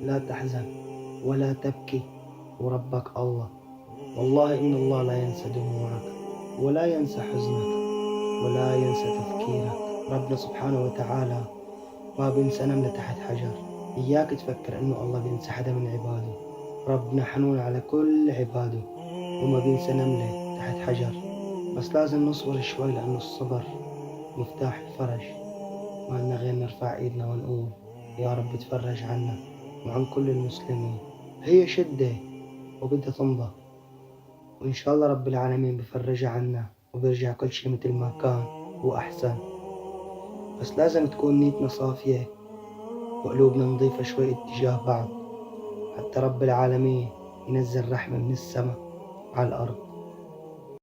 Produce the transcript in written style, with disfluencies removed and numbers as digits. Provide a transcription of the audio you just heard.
لا تحزن ولا تبكي، وربك الله. والله إن الله لا ينسى دموعك ولا ينسى حزنك ولا ينسى تفكيرك. ربنا سبحانه وتعالى ما بينسى نملة تحت حجر. إياك تفكر إنه الله بينسى حدا من عباده. ربنا حنون على كل عباده وما بينسى نملة تحت حجر. بس لازم نصبر شوي، لأنه الصبر مفتاح الفرج. ما لنا غير نرفع إيدنا ونقول يا رب تفرج عنا وعن كل المسلمين. هي شدة وبدها تمضى، وإن شاء الله رب العالمين بفرجها عنا وبيرجع كل شي مثل ما كان وأحسن. بس لازم تكون نيتنا صافية وقلوبنا نظيفة شوي اتجاه بعض، حتى رب العالمين ينزل رحمة من السماء على الأرض.